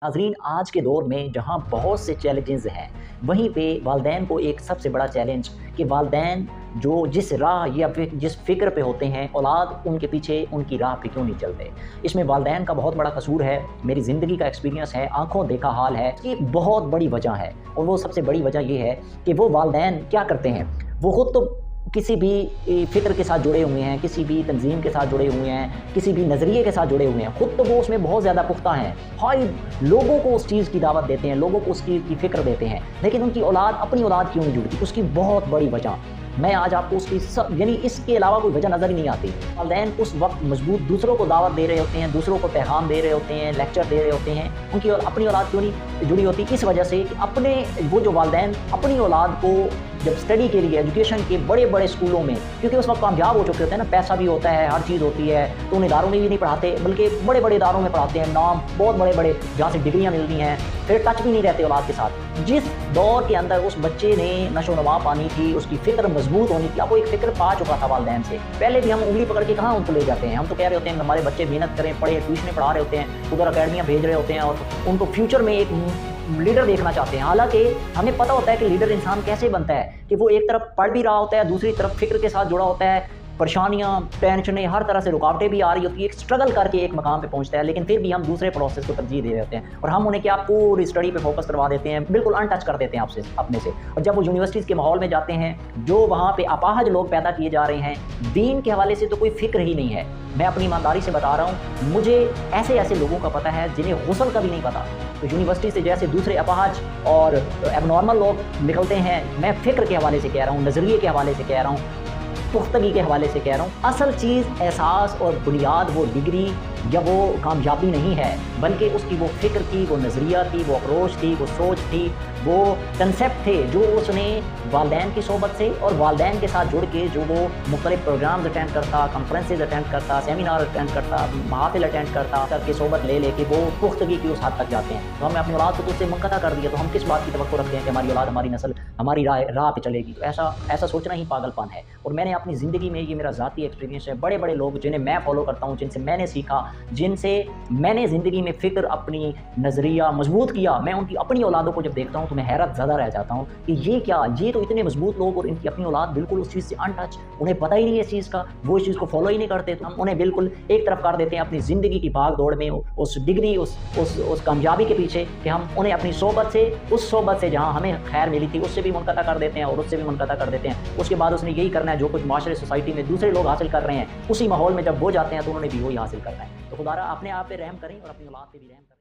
नाज़रीन, आज के दौर में जहाँ बहुत से चैलेंजेज़ हैं, वहीं पे वालिदैन को एक सबसे बड़ा चैलेंज कि वालिदैन जो जिस राह या फिर जिस फ़िक्र पे होते हैं, औलाद उनके पीछे उनकी राह पे क्यों नहीं चलते। इसमें वालिदैन का बहुत बड़ा कसूर है, मेरी ज़िंदगी का एक्सपीरियंस है, आँखों देखा हाल है। इसकी एक बहुत बड़ी वजह है और वो सबसे बड़ी वजह ये है कि वो वालिदैन क्या करते हैं, वो खुद तो किसी भी फ़िक्र के साथ जुड़े हुए हैं, किसी भी तंज़ीम के साथ जुड़े हुए हैं, किसी भी नज़रिए के साथ जुड़े हुए हैं, खुद तो वो उसमें बहुत ज़्यादा पुख्ता हैं। हाई लोगों को उस चीज़ की दावत देते हैं, लोगों को उस चीज़ की फ़िक्र देते हैं, लेकिन उनकी औलाद अपनी औलाद क्यों नहीं जुड़ती, उसकी बहुत बड़ी वजह मैं आज आपको उसकी यानी इसके अलावा कोई वजह नज़र ही नहीं आती। वालिदैन उस वक्त मजबूत दूसरों को दावत दे रहे होते हैं, दूसरों को पैगाम दे रहे होते हैं, लेक्चर दे रहे होते हैं, उनकी अपनी औलाद क्यों नहीं जुड़ी होती, इस वजह से कि अपने वो जो वालिदैन अपनी औलाद को जब स्टडी के लिए एजुकेशन के बड़े-बड़े स्कूलों में, क्योंकि उस वक्त कामयाब हो चुके होते हैं ना, पैसा भी होता है, हर चीज़ होती है, तो उन इदारों में भी नहीं पढ़ाते बल्कि बड़े-बड़े इदारों में पढ़ाते हैं, नाम बहुत बड़े-बड़े जहाँ से डिग्रियाँ मिलती हैं, फिर टच भी नहीं रहते औलाद के साथ। जिस दौर के अंदर उस बच्चे ने नशो-नुमा पानी थी, उसकी फ़िक्र मजबूत होनी थी, अब वो एक फ़िक्र पा चुका था वालिदैन से। पहले भी हम उँगली पकड़ के कहाँ उनको ले जाते हैं, हम तो कह रहे होते हैं हमारे बच्चे मेहनत करें, पढ़ें, ट्यूशनें पढ़ा रहे होते हैं, उधर अकेडमियाँ भेज रहे होते हैं और उनको फ्यूचर में एक लीडर देखना चाहते हैं। हालाँकि हमें पता होता है कि लीडर इंसान कैसे बनता है, कि वो एक तरफ पढ़ भी रहा होता है, दूसरी तरफ फ़िक्र के साथ जुड़ा होता है, परेशानियाँ, टेंशनें, हर तरह से रुकावटें भी आ रही होती है, एक स्ट्रगल करके एक मकाम पे पहुँचता है, लेकिन फिर भी हम दूसरे प्रोसेस को तरजीह दे देते हैं और हम उन्हें क्या पूरी स्टडी पे फोकस करवा देते हैं, बिल्कुल अनटच कर देते हैं आपसे अपने से। और जब वो यूनिवर्सिटीज़ के माहौल में जाते हैं, जो वहाँ पे अपाहज लोग पैदा किए जा रहे हैं, दीन के हवाले से तो कोई फ़िक्र ही नहीं है। मैं अपनी ईमानदारी से बता रहा हूँ, मुझे ऐसे-ऐसे लोगों का पता है जिन्हें गुस्ल का भी नहीं पता। तो यूनिवर्सिटी से जैसे दूसरे अपाहज और एबनॉर्मल लोग निकलते हैं, मैं फ़िक्र के हवाले से कह रहा हूँ, नज़रिए के हवाले से कह रहा हूँ, पुख्तगी के हवाले से कह रहा हूँ। असल चीज़ एहसास और बुनियाद वो डिग्री या वो कामयाबी नहीं है, बल्कि उसकी वो फ़िक्र थी, वो नज़रिया थी, वो अप्रोच थी, वो सोच थी, वो कंसेप्ट थे जो उसने वालिदैन की सोहबत से और वालिदैन के साथ जुड़ के जो वो मुख्तलिफ़ प्रोग्राम्स अटेंड करता, कॉन्फ्रेंसेस अटेंड करता, सेमिनार अटेंड करता, महफ़िल अटेंड करता, करके सोहबत ले लेके वो पुख्तगी की उस हद तक जाते हैं। तो हमने अपनी औलाद को तो उससे मुनक़ता कर दिया, तो हम किस बात की तवक्को रखते हैं कि हमारी औलाद, हमारी नस्ल हमारी राह पे चलेगी। तो ऐसा सोचना ही पागलपन है। और मैंने अपनी ज़िंदगी में, ये मेरा ज़ाती एक्सपीरियंस है, बड़े-बड़े लोग जिन्हें मैं फ़ॉलो करता हूँ, जिनसे मैंने सीखा, जिनसे मैंने ज़िंदगी में फ़िक्र अपनी नज़रिया मजबूत किया, मैं उनकी अपनी औलादों को जब देखता हूँ तो मैं हैरत ज़दा रह जाता हूँ कि ये क्या, ये तो इतने मजबूत लोग और इनकी अपनी औलाद बिल्कुल उस चीज़ से अनटच, उन्हें पता ही नहीं है इस चीज़ का, वो इस चीज़ को फ़ॉलो ही नहीं करते, तो हम उन्हें बिल्कुल एक तरफ कर देते हैं अपनी ज़िंदगी की भाग-दौड़ में, उस डिग्री, उस कामयाबी के पीछे, कि हम उन्हें अपनी सोहबत से, उस सोहबत से जहाँ हमें खैर मिली थी, उससे भी मुनक़ता कर देते हैं और उससे भी मुनक़ता कर देते हैं। उसके बाद उसने यही करना है जो कुछ माशरे सोसाइटी में दूसरे लोग हासिल कर रहे हैं, उसी माहौल में जब वो जाते हैं तो उन्होंने भी वही हासिल करना है। तो खुदारा अपने आप पे रहम करें और अपनी औलाद पे भी रहम करें।